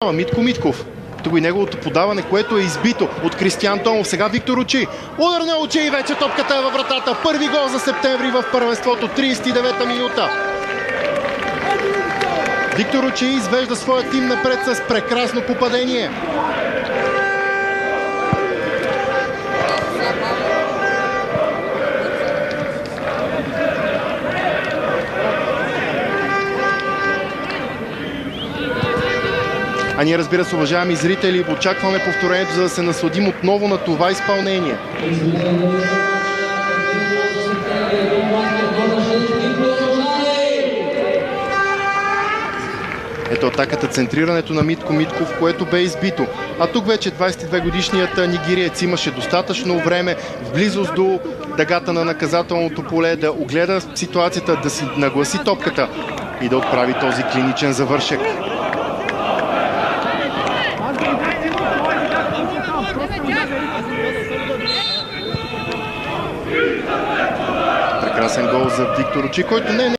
Митко Митков. Тук и неговото подаване, което е избито от Кристиян Томов. Сега Виктор Очи. Удар на Очи и вече топката е във вратата. Първи гол за септември в първенството. 39-та минута. Виктор Очи извежда своя тим напред с прекрасно попадение. А ние, разбира се, уважаеми зрители, очакваме повторението, за да се насладим отново на това изпълнение. Ето атаката, центрирането на Митко Митков, което бе избито. А тук вече 22-годишният нигериец имаше достатъчно време в близост до дъгата на наказателното поле да огледа ситуацията, да си нагласи топката и да отправи този клиничен завършек. Прекрасен гол за Виктор Очи, който не